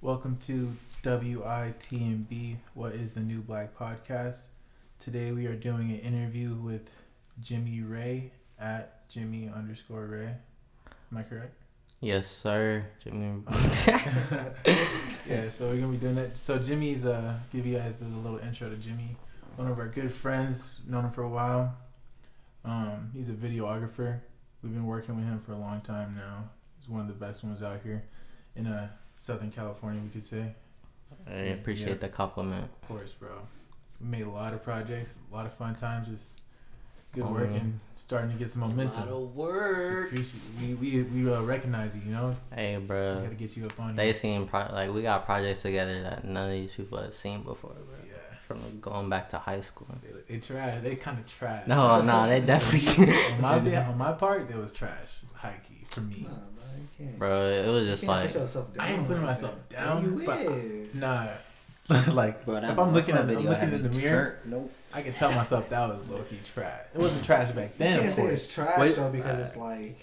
Welcome to WITMB, What is the New Black Podcast. Today we are doing an interview with Jimmy Ray at Jimmy_Ray. Am I correct? Yes, sir. Jimmy. Yeah, so we're going to be doing that. So Jimmy's, give you guys a little intro to Jimmy. One of our good friends, known him for a while. He's a videographer. We've been working with him for a long time now. He's one of the best ones out here in Southern California, we could say. I appreciate the compliment. Of course, bro. We made a lot of projects, a lot of fun times, just good work and starting to get some momentum. A lot of work. We recognize you, you know? Hey, bro. So we gotta get you up on They here. seen, we got projects together that none of these people have seen before, bro. Yeah. From going back to high school. They trash. They kind of trash. No, they definitely. on my part, it was trash. High key for me. Nah, bro, you can't. Bro, it was just like. I ain't putting myself down, but nah. Like Bro, if I'm looking in the mirror, nope. I can tell myself that was low key trash. It wasn't trash back then. You can't of say course. it's trash though because it's like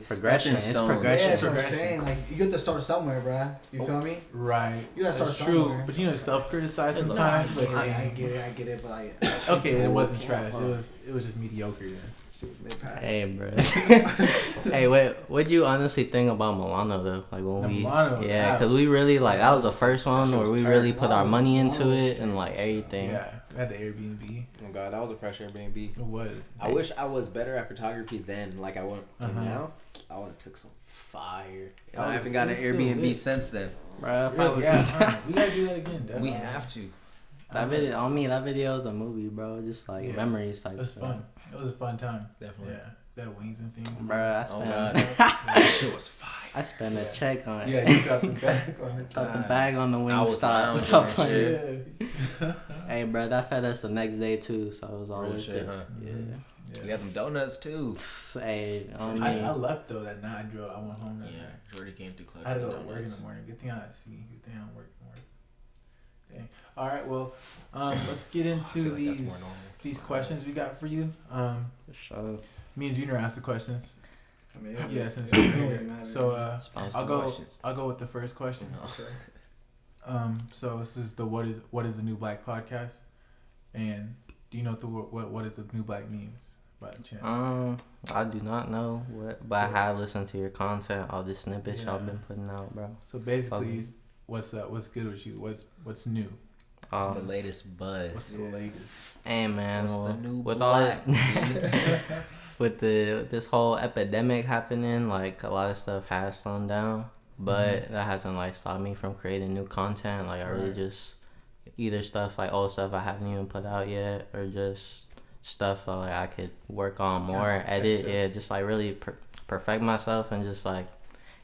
Progression. It's Stepping progression. yeah, that's what I'm progression. saying. Like you get to start somewhere, bruh. You feel me? Right. You gotta start That's true. somewhere. But you know, self-criticize No, sometimes. I But get it, but like okay, it wasn't trash. It was just mediocre. Then. Hey, bro. Hey, what'd you honestly think about Milano though? Like when Milano, yeah, because we really that was the first one where we really put our money into it and like everything. Yeah, we had the Airbnb. Oh god, that was a fresh Airbnb. It was. I wish I was better at photography then. Like I went now. I would have took some fire. Oh, I haven't got an it's still Airbnb good. since then. Bro, if I Really? would- Yeah, we gotta do that again. Definitely. We have to. that video is a movie, bro. Just like Yeah. memories type It was stuff. fun. It was a fun time. Definitely. Yeah, that wings and thing. Bro, I Oh spent god, that shit was fire. I spent a check on it. Yeah, you got the bag on it. Got the bag on the I wing was stop. lounging Stop and playing. Yeah. Hey, bro, that fed us the next day too, so it was all Real worth shit, it. huh? Yeah. We got them donuts too. Hey, I left though that night. I went home that night. Yeah, Jordy came through clutch. I had to with go to work in donuts. the morning. Good thing I see. Good thing I'm working. Dang. All right. Well, let's get into I feel like that's more these normal. questions we got for you. For sure. Me and Junior asked the questions. I mean, Yeah, since it we're really here. matters. So Sponsor I'll go. questions. I'll go with the first question. No. So this is the what is the New Black podcast, and do you know what is the New Black means by chance? I do not know what, but I have listened to your content, all the snippets y'all been putting out, bro. So basically, what's good with you? What's new? What's the latest buzz? What's the latest? Hey man, What's the new with black? with this whole epidemic happening, like a lot of stuff has slowed down, but that hasn't like stopped me from creating new content. Like I really Right. just either stuff like old stuff I haven't even put out yet, or just stuff like I could work on more, edit, just like really perfect myself and just like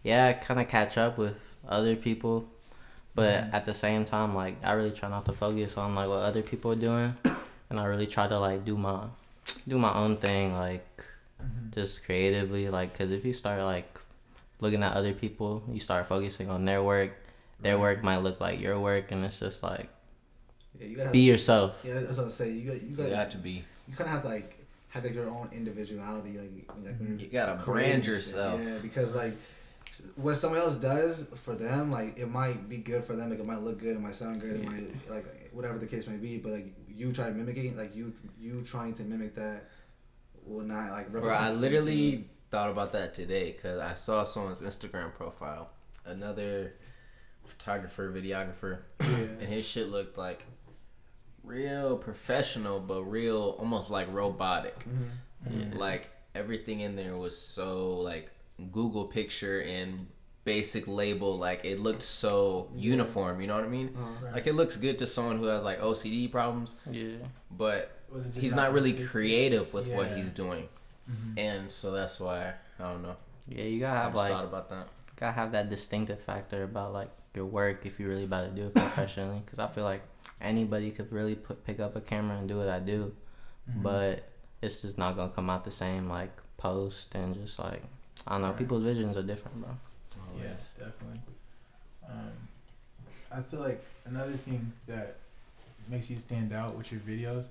kind of catch up with other people. But at the same time, like I really try not to focus on like what other people are doing, and I really try to like do my own thing, like just creatively, like because if you start like looking at other people, you start focusing on their work. Their work might look like your work, and it's just like you gotta be yourself. Yeah, that's what I'm saying. You got to be. You kind of have to like have like your own individuality, like when You gotta you're brand creating shit. yourself. Yeah, because like what someone else does for them, like it might be good for them, like it might look good, it might sound good, it might like whatever the case may be. But like you try to mimic it, like you trying to mimic that will not like. Bro, I literally thought about that today because I saw someone's Instagram profile, another photographer, videographer, and his shit looked like real professional, but real almost like robotic. Like everything in there was so like Google picture and basic label, like it looked so uniform, you know what I mean? Like it looks good to someone who has like OCD problems, but he's not really creative with what he's doing. And so that's why I don't know. Yeah, you gotta have I just like thought about that. gotta have that distinctive factor about like your work if you really about to do it professionally. Because I feel like anybody could really pick up a camera and do what I do, but it's just not gonna come out the same like post and just like I don't know. People's visions are different, bro. Yes, definitely. I feel like another thing that makes you stand out with your videos,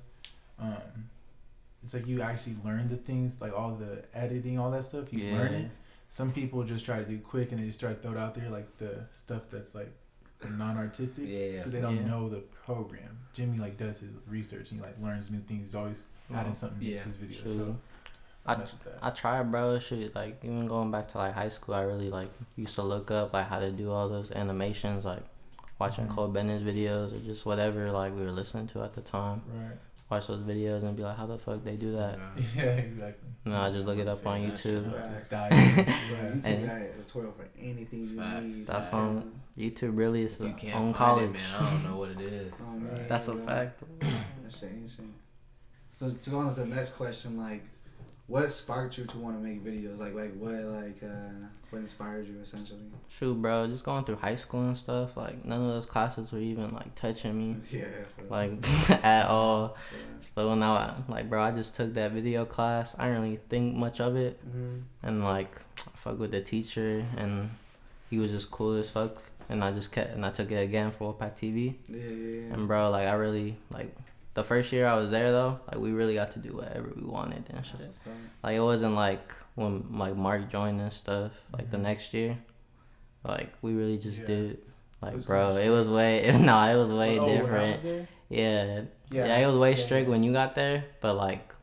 it's like you actually learn the things, like all the editing, all that stuff. You learn it, some people just try to do quick and they just start to throw it out there, like the stuff that's like non-artistic. Yeah. So they don't Yeah. know the program. Jimmy like does his research. He like learns new things. He's always adding something new Yeah, to his videos. true. So I mess with that. I try, bro. Shoot, like even going back to like high school, I really like used to look up like how to do all those animations, like watching Mhm. Cole Bennett's videos or just whatever like we were listening to at the time. Right. Watch those videos and be like, how the fuck they do that? Yeah, exactly. And I just look it up on Figure that shit YouTube. out. Just Facts. dive in. Bro, Yeah. YouTube And- got a tutorial for anything you Facts. need. That's Facts. on YouTube. Really, it's If you its can't own find college. it, man, I don't know what it is. Oh, man, That's a bro. fact. That shit ain't shit. So to go on to the next question, like, what sparked you to want to make videos? Like what inspired you essentially? Shoot, bro. Just going through high school and stuff. Like none of those classes were even like touching me, Yeah. like at all. Yeah. But when like, bro, I just took that video class. I didn't really think much of it. Mm-hmm. And like I fuck with the teacher and he was just cool as fuck and I took it again for Wolfpack TV. Yeah. And bro, like I really like the first year I was there though, like we really got to do whatever we wanted and shit. That's what's up. Like it wasn't like when like Mark joined and stuff, like the Mhm. next year. Like we really just Yeah. did like It was bro, kinda it was way it was way Oh, when I was different. there? Yeah. Yeah. Yeah, it was way Yeah, strict yeah. when you got there, but like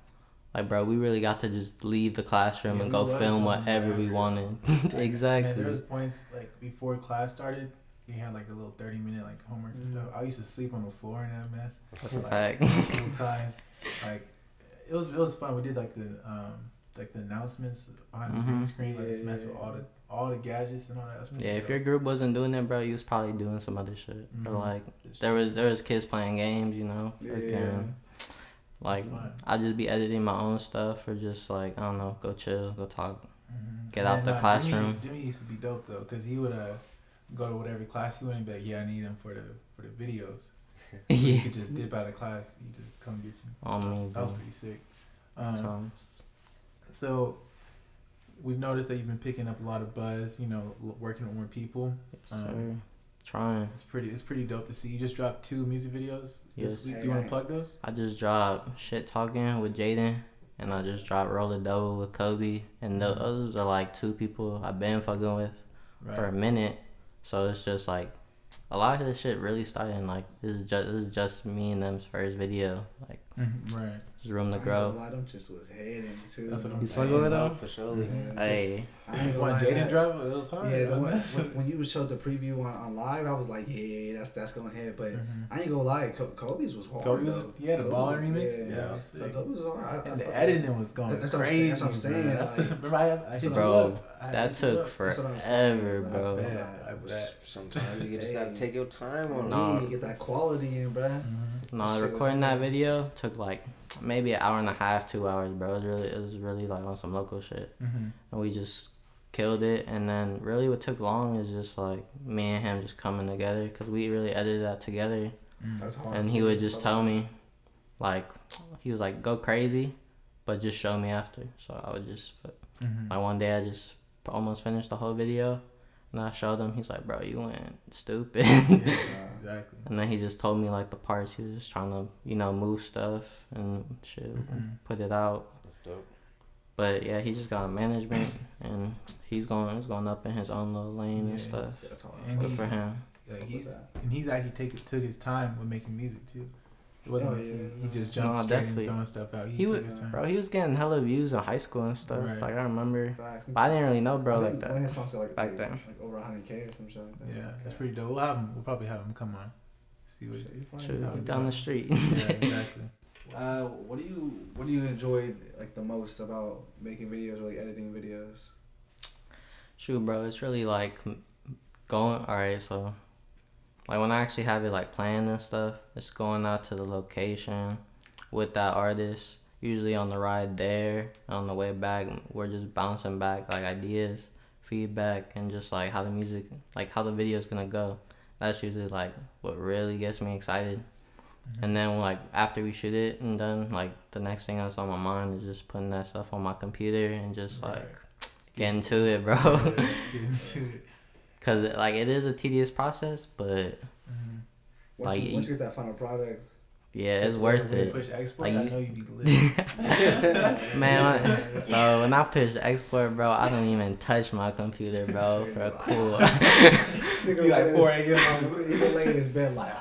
bro, we really got to just leave the classroom Yeah, and we go was film doing whatever we whatever. wanted. Like, Exactly. Man, there was points like before class started, we had like a little 30-minute like homework and Mhm. stuff. I used to sleep on the floor in that mess. That's a like, fact. Full size. Like it was fun. We did like the announcements behind the green Mhm. screen, like just mess with Yeah. all the gadgets and all that. That's pretty Yeah, if dope. your group wasn't doing it, bro, you was probably doing some other shit. Or Mhm. like It's there was kids playing games, you know. Yeah. Freaking, like Fun. I'd just be editing my own stuff or just like I don't know, go chill, go talk. Mhm. Get And out then, the classroom. Jimmy used to be dope though, cause he would go to whatever class he went and be like, yeah, I need him for the videos. So you Yeah. could just dip out of class. He just come get you. I mean, That was bro, pretty sick. times. So we've noticed that you've been picking up a lot of buzz. You know, working with more people. Yes, sir. Trying. It's pretty dope to see. You just dropped 2 music videos Yes. this week. Do you want to plug those? I just dropped Shit Talking with Jaden, and I just dropped Roll a Double with Kobe, and those are like 2 people I've been fucking with for a minute. So it's just like a lot of this shit really started like this is just me and them's first video, like Right. just room to I grow. ain't gonna lie, them just was heading too. That's what I'm He's saying. fucking with No, them? for sure. Yeah, Hey, I ain't gonna When lie, Jaden that- dropped, it was hard. Yeah, man. when you showed the preview on live, I was like, yeah, that's gonna hit. But Mhm. I ain't gonna lie, Kobe's was hard. Kobe was though. the baller Kobe- remix. Yeah, Yeah, it was sick. Kobe was hard. And the editing was going That's what I'm crazy. saying, that's what I'm saying, bro. That's like- remember I hit you Bro, up. I that hit you took up. That's what I'm saying, forever, bro. bro. I bet. Sometimes you just Hey. gotta take your time on it. Nah. You get that quality in, bruh. Mhm. No, Shit was recording that hard. video took like maybe an hour and a half, 2 hours, bro. It was really like on some local shit, Mhm. and we just killed it. And then really what took long is just like me and him just coming together, because we really edited that together. Mhm. That's hard. And he would just tell me, like, he was like, go crazy, but just show me after. So I would just, Mhm. like one day I just almost finished the whole video, and I showed him. He's like, bro, you went stupid. Yeah, exactly. And then he just told me like the parts he was just trying to, move stuff and shit, Mhm. put it out. That's dope. But yeah, he just got management and he's going up in his own little lane and Yeah. stuff. That's hard. And Good he- for him. Like he's actually took his time with making music too. It wasn't Oh, like yeah. he just No, jumped straight definitely. and throwing stuff out. He took would, his time. bro. He was getting hella views in high school and stuff. Right. Like I remember, Facts. but I didn't really know, bro, I like think that. One of his songs got like, back then. like over 100K or some shit like that. Yeah, that's pretty dope. We'll probably have him come on. See what. Shit, you probably Shoot, know. down the street. Yeah, exactly. What do you enjoy like the most about making videos or like editing videos? Shoot, bro, it's really like going. All right, so like when I actually have it like planned and stuff, it's going out to the location with that artist. Usually on the ride there, on the way back, we're just bouncing back like ideas, feedback, and just like how the music, like how the video's gonna go. That's usually like what really gets me excited. And then like after we shoot it and done, like the next thing that's on my mind is just putting that stuff on my computer and just like Right. getting to it, bro. Get into it. Cause like it is a tedious process, but Mhm. Once Like, you get that final product, Yeah, it's worth When you it. push export, Like, I you- know you be lit. Man, bro, when I push export, bro, I don't even touch my computer, bro, for a cool. Be like 4 a.m. He been laying in his bed like,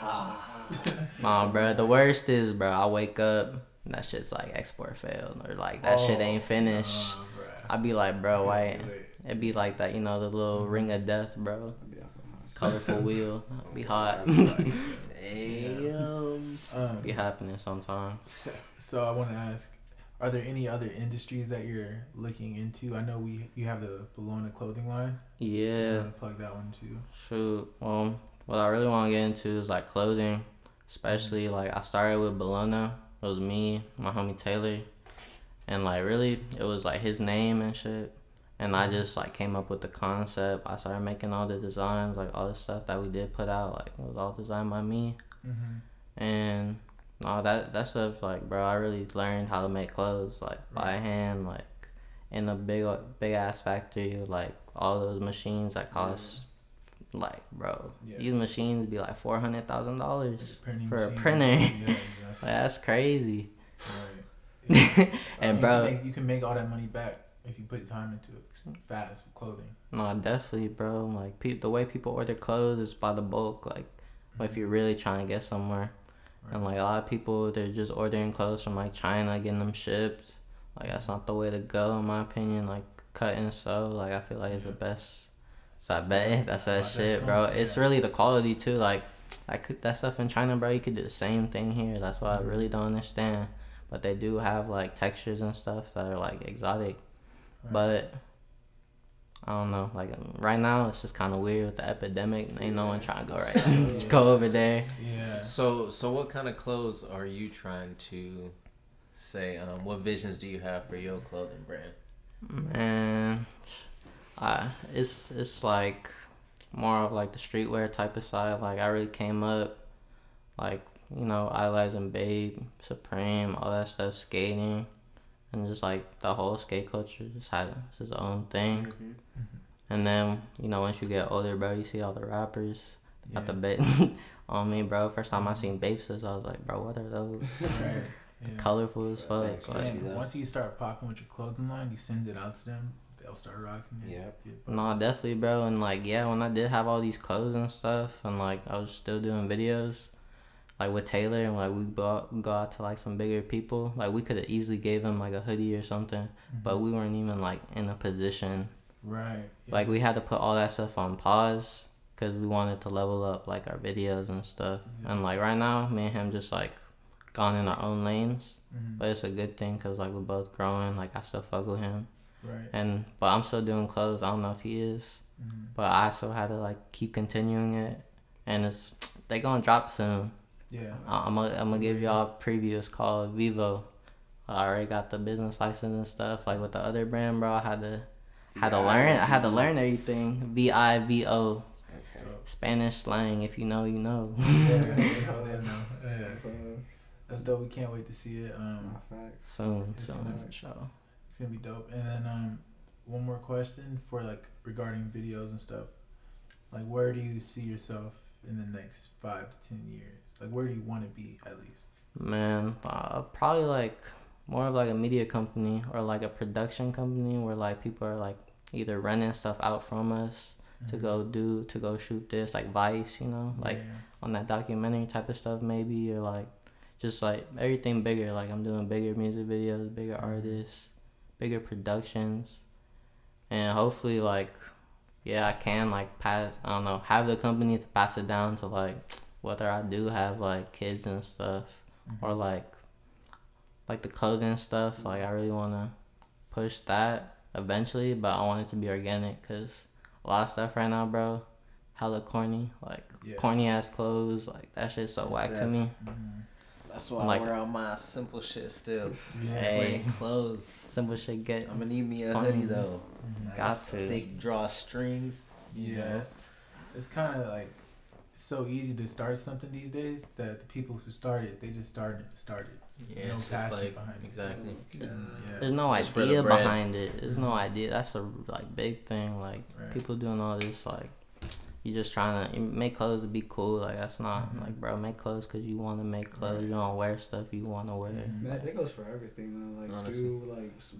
Nah, bro, the worst is, bro, I wake up, that shit's like export failed, or like that shit ain't finished. I be like, bro, why? It be like that, you know, the little ring of death, bro. Colorful wheel. Be hot. Damn. Be happening sometimes. So I want to ask, are there any other industries that you're looking into? I know you have the Bologna clothing line. I Yeah. want to plug that one too. Shoot. What I really want to get into is like clothing, especially like I started with Bologna. It was me, my homie Taylor, and like really it was like his name and shit. And I just like came up with the concept. I started making all the designs, like all the stuff that we did put out, like it was all designed by me. And no, that stuff, like, bro, I really learned how to make clothes like by hand, like in a big ass factory, like all those machines that cost like, bro, these machines be like $400,000 for a printer. Exactly. Like, that's crazy. Right. And bro, you can make all that money back if you put time into it. Fast clothing. no, definitely, bro. Like the way people order clothes is by the bulk. Like, if you're really trying to get somewhere, and like a lot of people, they're just ordering clothes from like China, getting them shipped. Like that's not the way to go, in my opinion. Like cut and sew, like I feel like it's the best. So I bet that's that shit, bro. It's really the quality too. Like that stuff in China, bro. You could do the same thing here. That's why I really don't understand. But they do have like textures and stuff that are like exotic. But I don't know. Like right now, it's just kind of weird with the epidemic. Ain't no one trying to go right. Go over there. Yeah. So what kind of clothes are you trying to say? What visions do you have for your clothing brand? Man, it's like more of like the streetwear type of side. Like I really came up, like, you know, idolizing Babe, Supreme, all that stuff, skating, and just like the whole skate culture just had its own thing. And then, you know, once you get older, bro, you see all the rappers got the bait on me, bro. First time I seen Bapesis, I was like, bro, what are those? Colorful as fuck. Thanks, Like, once you start popping with your clothing line, you send it out to them, they'll start rocking it. No, definitely, bro. And like, yeah, when I did have all these clothes and stuff, and like I was still doing videos, like with Taylor, and like we go out to like some bigger people. Like we could have easily gave them like a hoodie or something, but we weren't even like in a position. Right. Like we had to put all that stuff on pause because we wanted to level up like our videos and stuff. And like right now, me and him just like gone in our own lanes. But it's a good thing because like we're both growing. Like I still fuck with him. Right. But I'm still doing clothes. I don't know if he is. But I still had to like keep continuing it. And they gonna drop soon. Yeah. I'm gonna give y'all a preview. It's called Vivo. I already got the business license and stuff. Like with the other brand, bro, I had to learn everything. VIVO. Spanish slang. If you know, you know. That's dope. We can't wait to see it. Soon for sure. It's gonna be dope. And then one more question for like regarding videos and stuff. Like, where do you see yourself in the next 5 to 10 years? Like, where do you want to be at least? Man, probably like more of like a media company or like a production company where like people are like either renting stuff out from us to go shoot this, like Vice, you know, like on that documentary type of stuff maybe, or like just like everything bigger. Like I'm doing bigger music videos, bigger artists, bigger productions, and hopefully like I can like have the company to pass it down to like whether I do have like kids and stuff or like the clothing stuff. Like I really want to push that eventually, but I want it to be organic because a lot of stuff right now, bro, hella corny. Like corny ass clothes, like that shit's so whack to me. That's why I wear all my simple shit still. Hey, clothes. Simple shit get. I'm gonna need me a hoodie though. Got to. Thick drawstrings. Yes. It's kind of like so easy to start something these days that the people who started, they just started. Yeah, no it's passion just like behind it. exactly. There's no Just idea behind it. There's no idea. That's a like big thing. Like Right. people doing all this like You just trying to make clothes to be cool. Like, that's not like, bro, make clothes because you want to make clothes. You don't wear stuff you want to wear. That goes for everything though. Like Honestly.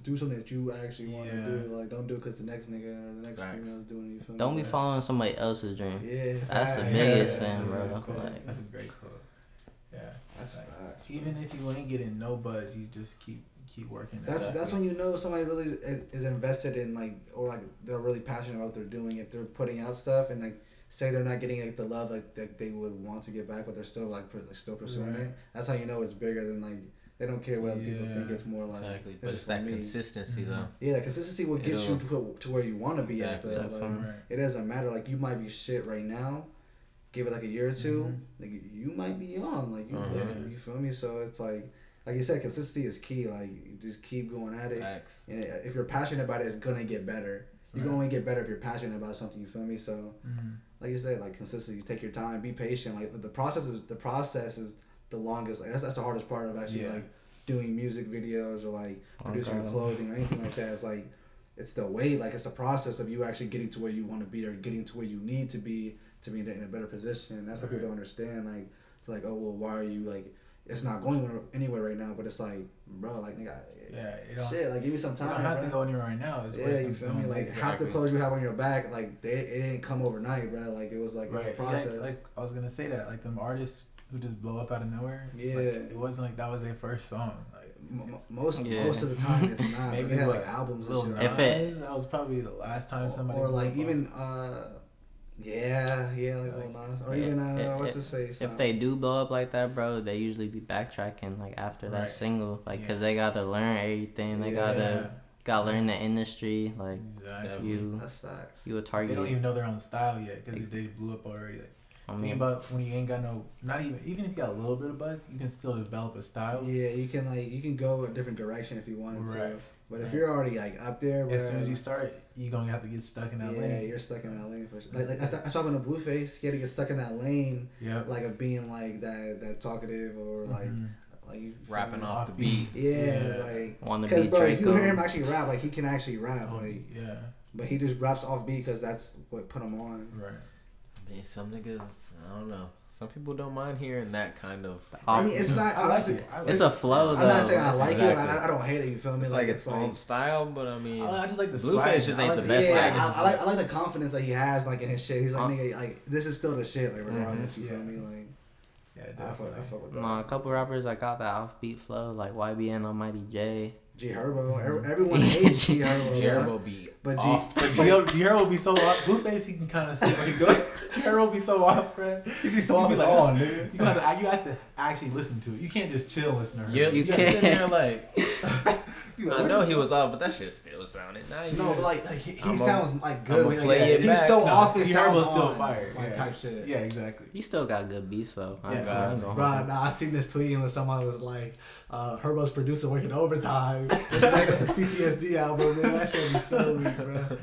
do something that you actually want to do. Like don't do it because the next nigga or the next female is doing it. You feel Don't me? be following somebody else's dream. Yeah, That's the facts. biggest Yeah, thing, bro. exactly. Like, That's a great quote. Yeah, That's like, facts. even if you ain't getting no buzz, you just keep working. That's when you know somebody really is invested in like, or like they're really passionate about what they're doing. If they're putting out stuff and like say they're not getting like the love like that they would want to get back, but they're still like still pursuing it. That's how you know it's bigger than like they don't care what other people think. It's more like exactly. But it's that consistency though. Yeah, that consistency will get you to where you want to be at. Though. Like, it doesn't matter. Like you might be shit right now. Give it like a year or two. Like you might be on. Like you feel me? So it's like you said, consistency is key. Like you just keep going at it. Facts. And if you're passionate about it, it's gonna get better. You can only get better if you're passionate about something. You feel me? So, like you said, like consistency. Take your time. Be patient. Like the process is the longest. Like that's the hardest part of actually like doing music videos or like producing your clothing or anything like that. It's like it's the wait. Like it's the process of you actually getting to where you want to be or getting to where you need to be in a better position. That's what people don't understand. Like it's like, oh well, why are you like? It's not going anywhere right now, but it's like, bro, like nigga, shit, like give me some time. You don't have to go anywhere right now. You feel me? Like half the clothes you have on your back, like it didn't come overnight, bro. Like it was like a process. Yeah, like I was gonna say that, like them artists who just blow up out of nowhere. Yeah, like, it wasn't like that was their first song. Like most of the time it's not. Maybe they had like albums and shit. That was probably the last time somebody. Or like even like Lil Nas, or even what's his face. If they do blow up like that, bro, they usually be backtracking like after that single, like cause they gotta learn everything. They gotta learn the industry. Like that's facts. You a target. They don't even know their own style yet because they blew up already. Like, think about when you ain't got even if you got a little bit of buzz, you can still develop a style. Yeah, you can go a different direction if you wanted to. But if you're already like up there, as soon as you start, you're gonna have to get stuck in that lane. Yeah, you're stuck in that lane for sure. Like I saw him in the Blueface. He had to get stuck in that lane. Like of being like that talkative or like rapping off the beat. Because bro, if you hear him actually rap, like he can actually rap. But he just raps off beat because that's what put him on. Right. I mean, some niggas, I don't know. Some people don't mind hearing that kind of. I mean, it's not. Honestly, it's a flow. I'm not saying I like it. I don't hate it. You feel me? It's like its own style, but I mean, I just like the Blueface just ain't the best. I like the confidence that he has, like in his shit. He's like, nigga, like this is still the shit, like regardless. You feel me? Like, I fuck with that. A couple rappers that got that offbeat flow, like YBN, Almighty J. G Herbo, everyone hates G Herbo. G Herbo be but G Herbo be so off. Blueface, he can kind of see where he goes. G Herbo be so off, bro. He be so off like, oh, nigga. You have to actually listen to it. You can't just chill listening to her. You can't sit there like. I know he was off, but that shit still sounded nice. No, but like he sounds like good. I'm play it back. He's so off. G Herbo's still fire. Like type shit. Yeah, exactly. He still got good beats though. Bro, I seen this tweet when someone was like, Herbo's producer working overtime. Like with the PTSD album, man, that shit be so weak, bro.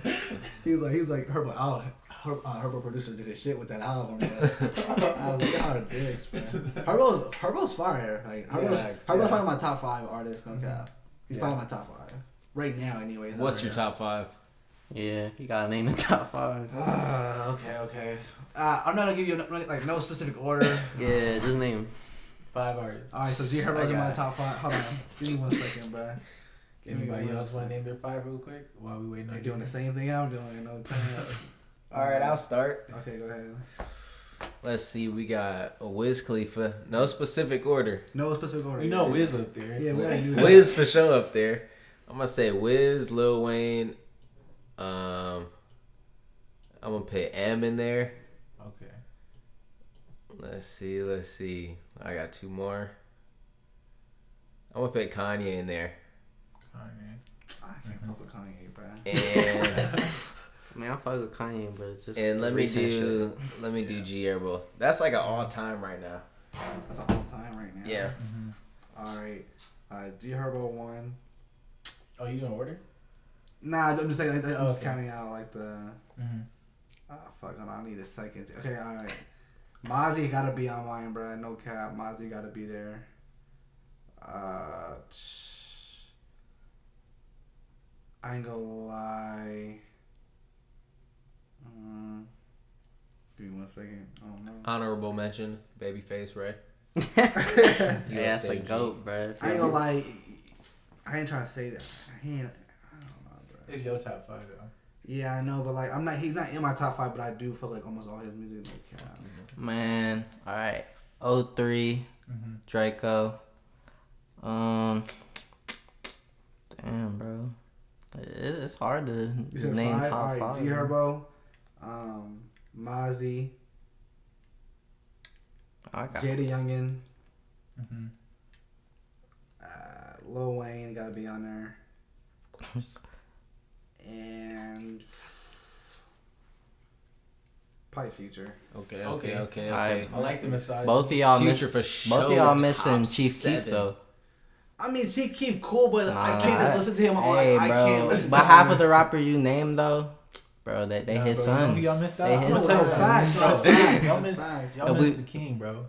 He's like Herbo. Herbo producer did his shit with that album. Man. I was like, y'all are dicks, man. Herbo's fire. Like Herbo's probably my top 5 artists. No cap. He's probably my top 5 right now. Anyways. What's your top 5? Yeah, you gotta name the top 5. Okay. I'm not gonna give you no specific order. Yeah, just name 5 artists. All right, so G Herbo's in my top 5. Hold on, give me 1 second, bro. Anybody else want to name their 5 real quick while we waiting on you? Doing the same thing I'm doing. No time. All right, I'll start. Okay, go ahead. Let's see, we got Wiz Khalifa. No specific order. No specific order. You know Wiz up there. Yeah, we gotta do that. Wiz for sure up there. I'm gonna say Wiz, Lil Wayne. I'm gonna put M in there. Okay. Let's see. I got 2 more. I'm gonna put Kanye in there. I can't fuck with Kanye, bro. And I mean, I fuck with Kanye, but it's just. and let me do G Herbo. That's like an all time right now. That's an all time right now. Yeah. All right. G Herbo 1. Oh, you doing order? Nah, I'm just saying. I'm just counting out like the. Mm-hmm. Fuck, hold on. I need a second. Okay, all right. Mozzie gotta be on mine, bro. No cap. Mozzie gotta be there. I ain't gonna lie. Give me 1 second. I don't know. Honorable mention, Babyface Ray. Yeah, that's a goat, bro. I ain't gonna lie. I ain't trying to say that. I don't know, bro. It's your top 5 though. Yeah, I know, but like he's not in my top 5, but I do feel like almost all his music like Man, all right. 03, Draco. Damn, bro. It's hard to name top 5. All right, G Herbo, Mozzie, Jada Youngin, Lil Wayne gotta be on there, and probably Future. Okay. I like the massage. Both of y'all Future for sure. Both of y'all missing top Chief 7. Keef though. I mean, Chief Keef cool, but I can't just listen to him. Hey, I bro. can't listen. But to half him. of the rappers you named though, bro, they his bro, sons. You know who y'all missed out? They I'm his gonna tell you, Facts, bro. facts, Y'all missed, facts. y'all missed the king, bro.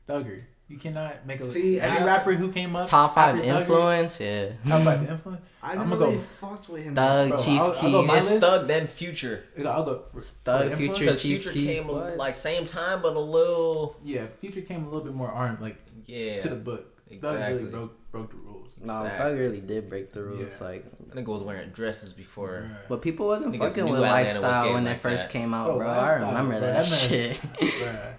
Thugger. You cannot make a every rapper who came up. Top 5 after influence, yeah. Top 5 influence. I I'm never gonna really go fucked with him. Thug, Bro, Chief I'll Keef. go my It's list. Thug, then Future. I'll go Thug, for Future, Because Chief Future Keef. came What? like same time, but a little. Yeah, Future came a little bit more armed, like to the book. Exactly. Thug really broke the rules. No, Exactly. Thug really did break the rules, Yeah. like. I think it was wearing dresses before. Right. But people wasn't Niggas fucking knew with Atlanta was Lifestyle getting when they like first that. came out, Bro, bro. I Lifestyle, remember bro, that mess- shit. Bruh.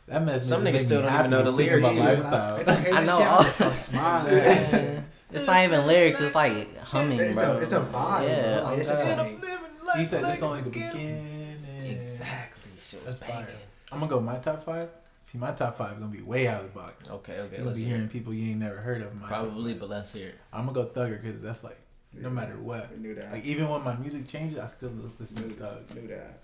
That mess. Some made niggas me still don't happy even know the thinking lyrics about to it. Lifestyle. I know. So smart. It's not even lyrics. It's like humming, bro. It's a vibe. Yeah, Bro. Like, it's just God. like, He said this only the beginning. Exactly. Shit was That's fire. banging. I'm gonna go my top 5. See, my top 5 gonna be way out of the box. Okay, You're gonna let's be hear hearing it. people you ain't never heard of. In my top Probably, five. but let's hear it. I'm gonna go Thugger because that's like no matter what. I knew that. Like even when my music changes, I still listen to Thug. Knew that.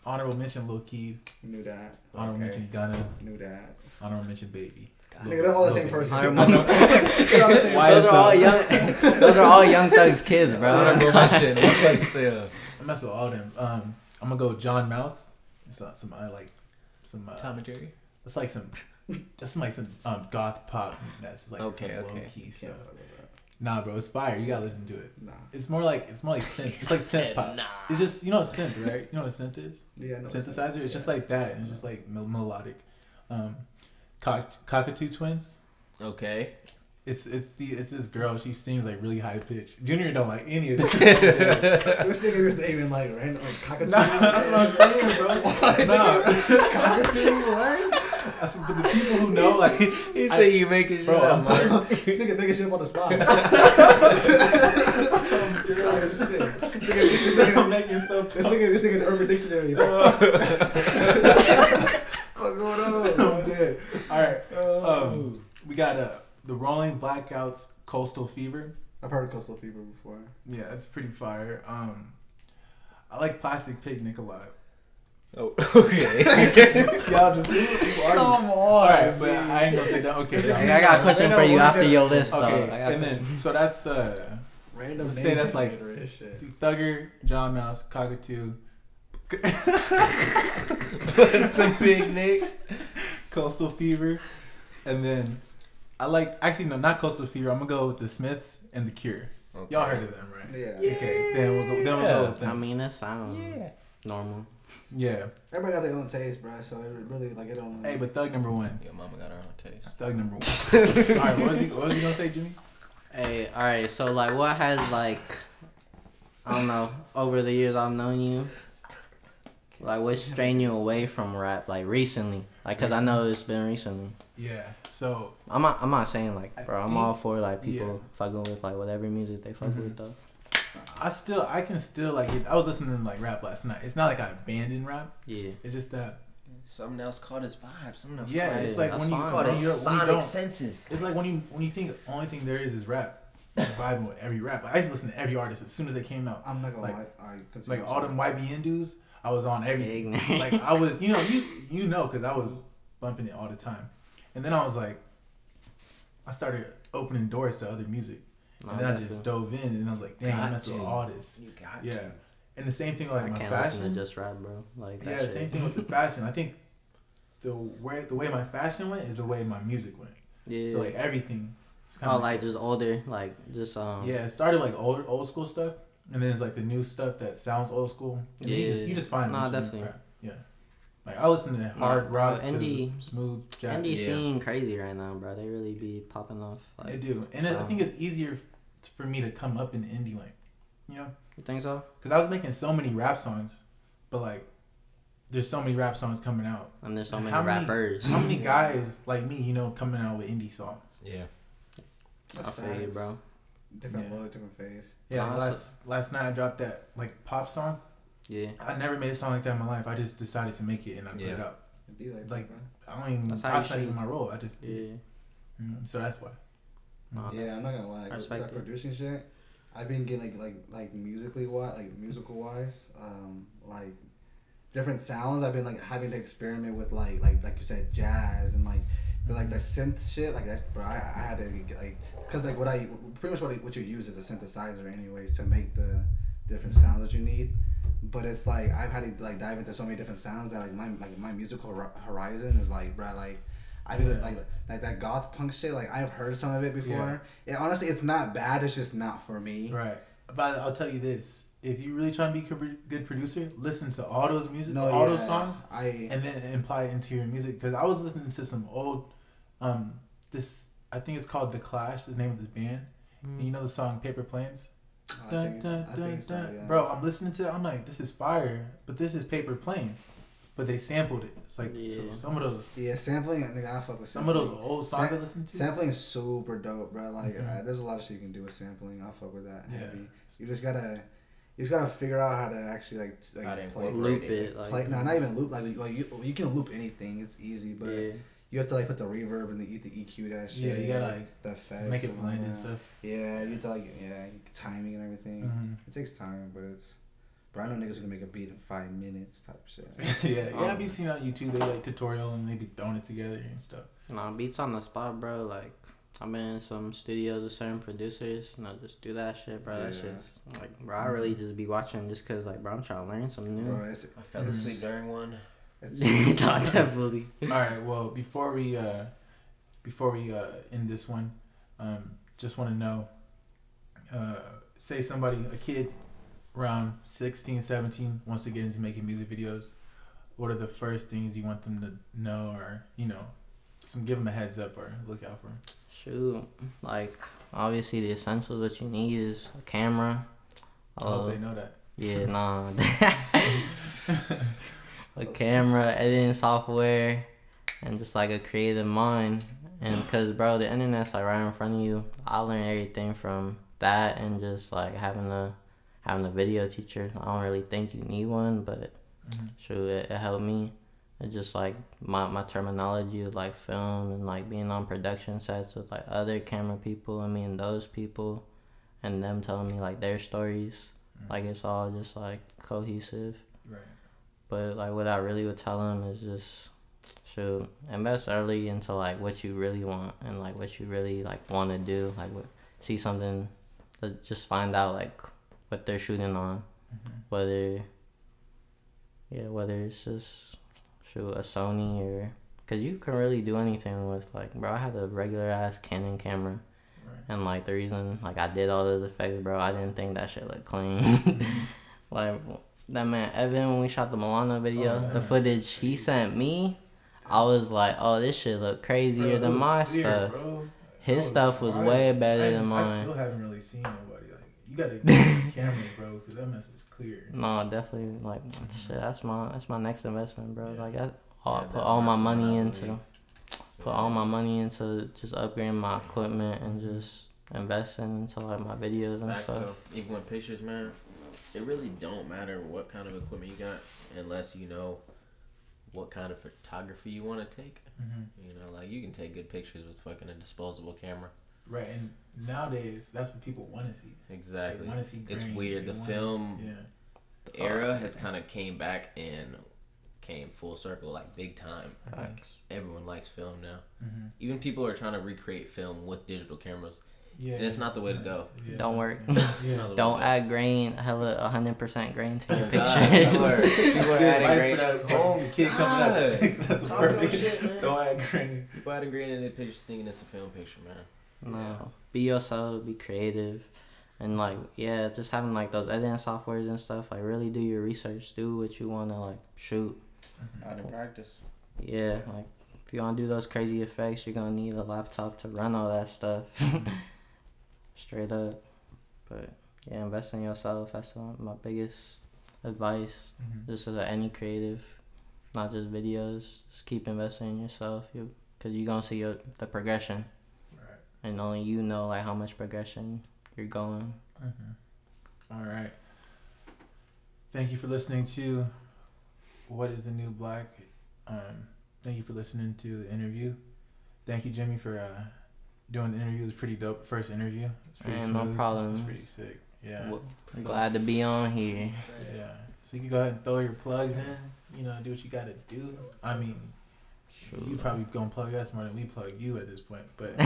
Honorable mention Lil Keith. Knew that. Honorable Okay. mention Gunna. Knew that. Honorable mention Baby. Nigga, they're all the same person. Why Those is are all so? young. Those are all Young Thug's kids, bro. Honorable mention. What place sale? I mess with all them. I'm gonna go John Mouse. It's not some I like some. Tom and Jerry. It's like some. That's like some goth pop. That's like Okay, some okay. low key stuff. Nah, bro, it's fire. You gotta listen to it. Nah. It's more like synth. It's like synth pop. Nah. It's just synth, right? You know what synth is? Yeah, I know. Synthesizer. It's just like that, and it's just like melodic. Cockatoo Twins. Okay. It's this girl. She sings like really high pitched. Junior don't like any of this. This nigga just naming like random like cockatoo. That's what I'm saying, bro. Nah. Cockatoo, what? That's what the people who know like. He said you making shit Bro, up, man. This nigga making shit up on the spot. This nigga making stuff. This nigga in the Urban Dictionary, bro. What's going on? I'm dead. All right. We got the Rolling Blackouts Coastal Fever. I've heard of Coastal Fever before. Yeah, it's pretty fire. I like Plastic Picnic a lot. Oh, okay. Y'all just come on. All right, but I ain't gonna say that. Okay, Hey, I got a question for you after your list, though. okay, I got a and question. then so that's Random. let's say that's like shit. see, Thugger, John Mouse, Cockatoo, Plastic Picnic. Coastal Fever, and then I like actually no, not Coastal Fever. I'm gonna go with the Smiths and the Cure. Okay. Y'all heard of them, right? Yeah. Okay, then we'll go with them. I mean, that sounds normal. Yeah. Everybody got their own taste, bro. So it really like it don't. Hey, but Thug number 1. Your mama got her own taste. Thug number 1. All right, what was he gonna say, Jimmy? Hey, all right. So, like, what has like, I don't know, over the years I've known you, like, what's straying you away from rap, like recently, like, cause I know it's been recently. Yeah. So I'm not saying like, bro, I'm all for like people yeah. fucking with like whatever music they fuck with though. I can still like it. I was listening to like rap last night. It's not like I abandoned rap. Yeah. It's just that. Something else caught his vibe. Something else Yeah, caught it's his, like that's when you fine. caught when his you're- when you sonic don't- senses. It's like when you think the only thing there is rap. You're vibing with every rap. I used to listen to every artist as soon as they came out. I'm not gonna like, lie. I Like all them YBN dudes, I was on everything. Ignorant. Like I was, you know, because I was bumping it all the time. And then I was like, I started opening doors to other music. And then I just dove in, and I was like, dang, I mess with all this. You got Yeah. to. And the same thing with like I my can't fashion. listen to just rap, bro. Like that Yeah, shit. same thing with the fashion. I think the way my fashion went is the way my music went. Yeah. So like everything. It's Oh, like just older, like just yeah, it started like old school stuff, and then it's like the new stuff that sounds old school. And then Yeah. you just find. Nah, what you definitely. rap. Yeah. Like I listen to hard bro, rock indie- to smooth jazz. Indie Yeah. scene crazy right now, bro. They really be popping off. Like, They do, and I think it's easier for me to come up in indie lane. You know, you think so? because I was making so many rap songs, but like, there's so many rap songs coming out. And there's so many How rappers. How many guys like me, you know, coming out with indie songs? Yeah. I feel you, bro. Different Yeah. look, different face. Yeah, Nah, last night I dropped that like pop song. Yeah. I never made a song like that in my life. I just decided to make it and I put it out. It'd be like, Like, that, I don't even. That's how you That's not should. even my role. I just did. Yeah. It. So that's why. Nah, man. Yeah, I'm not gonna lie. I With respect that it. producing shit, I've been getting like musically wise, like musical wise, like different sounds. I've been like having to experiment with like you said, jazz and like the synth shit. Like that, bro. I had to get like, cause like pretty much what you use is a synthesizer anyways to make the different sounds that you need. But it's like I've had to like dive into so many different sounds that like my musical horizon is like, bro, like I do this like that goth punk shit. Like I've heard some of it before. Yeah, honestly, it's not bad. It's just not for me. Right. But I'll tell you this: if you really try to be a good producer, listen to all those those songs, and then apply it into your music. Because I was listening to some old, this I think it's called The Clash. The name of this band. And you know the song Paper Planes. I think so, yeah. Bro, I'm listening to it. I'm like, this is fire, but this is Paper Planes. But they sampled it. It's like so some of those. Yeah, sampling. I think I fuck with Some of sampling. those old songs I listen to. Sampling is super dope, bro. Like, there's a lot of shit you can do with sampling. I fuck with that. Yeah. Heavy. You just gotta figure out how to actually How to play. Loop it. Like, Play. No, not even loop. Like you can loop anything. It's easy, but you have to like put the reverb and the EQ that shit. Yeah, you gotta like the effects. make it blend and stuff. Yeah, you have to timing and everything. It takes time, but it's. But I know niggas who can make a beat in 5 minutes type shit. Yeah, I be seeing on YouTube they like tutorial and they be throwing it together and stuff. Nah, beats on the spot, bro. Like, I've been in some studios with certain producers. Just do that shit, bro. That shit's like, bro. I really just be watching just cause, like, bro, I'm trying to learn something new. Bro, I fell asleep during one. Nah, definitely. All right. Well, before we end this one, just want to know, say a kid around 16, 17 wants to get into making music videos. What are the first things you want them to know, or give them a heads up or look out for? Shoot, like obviously the essentials that you need is a camera. I hope they know that. Yeah, nah. A camera, editing software, and just like a creative mind. And cause bro, the internet's like right in front of you. I learned everything from that, and just like having a video teacher. I don't really think you need one, but shoot, it helped me. It's just like my terminology with like film and like being on production sets with like other camera people and me and those people, and them telling me like their stories. Like it's all just like cohesive. Right. But like what I really would tell them is just shoot, invest early into like what you really want and like what you really like want to do. Like see something, just find out like what they're shooting on, whether it's just shoot a Sony or, cause you can really do anything with like, bro, I had a regular ass Canon camera. And like the reason like I did all those effects, bro, I didn't think that shit looked clean. Like that man Evan, when we shot the Milano video, the footage he sent me, I was like, oh, this shit look crazier than my stuff. Bro. His stuff was way better than I mine. still haven't really seen nobody like you gotta get cameras, bro, because that mess is clear. No, definitely like shit. That's my next investment, bro. Like I put all my money into. Put all my money into just upgrading my equipment and just investing into like my videos and stuff. Even with pictures, man, it really don't matter what kind of equipment you got unless you know what kind of photography you want to take. Like you can take good pictures with fucking a disposable camera. Right, and nowadays that's what people want to see. Exactly. They want to see grain. It's weird. The film era has kind of came back and came full circle, like big time. Like everyone likes film now. Even people are trying to recreate film with digital cameras. Yeah, and it's not the way to go. Yeah, don't work. Don't add grain, hella 100% grain to your pictures. pictures. People are adding grain. The kid coming out. That's the perfect shit, man. Don't add grain. People adding grain in their pictures thinking it's a film picture, man. No, be yourself, be creative. And like, just having like those editing softwares and stuff, like really do your research, do what you want to like shoot. Out of practice. Yeah, like if you want to do those crazy effects, you're gonna need a laptop to run all that stuff. Straight up. But yeah, invest in yourself. That's my biggest advice. Just as any creative, not just videos. Just keep investing in yourself. Cause you're gonna see the progression. Right. And only you know like how much progression you're going. All right. Thank you for listening to What is the New Black. Thank you for listening to the interview. Thank you, Jimmy, for doing the interview. It was pretty dope. First interview. It's pretty smooth. No problem. It's pretty sick. Yeah. I'm glad to be on here. Yeah. So you can go ahead and throw your plugs in. You know, do what you gotta do. I mean, you probably gonna plug us more than we plug you at this point, but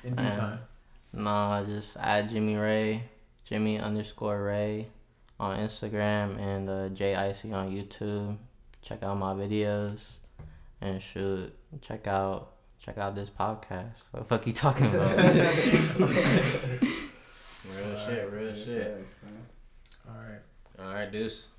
in due time. No, just add Jimmy Ray, Jimmy_Ray on Instagram and JIC on YouTube. Check out my videos and check out this podcast. What the fuck you talking about? Real shit. Thanks, man. All right. All right, Deuce.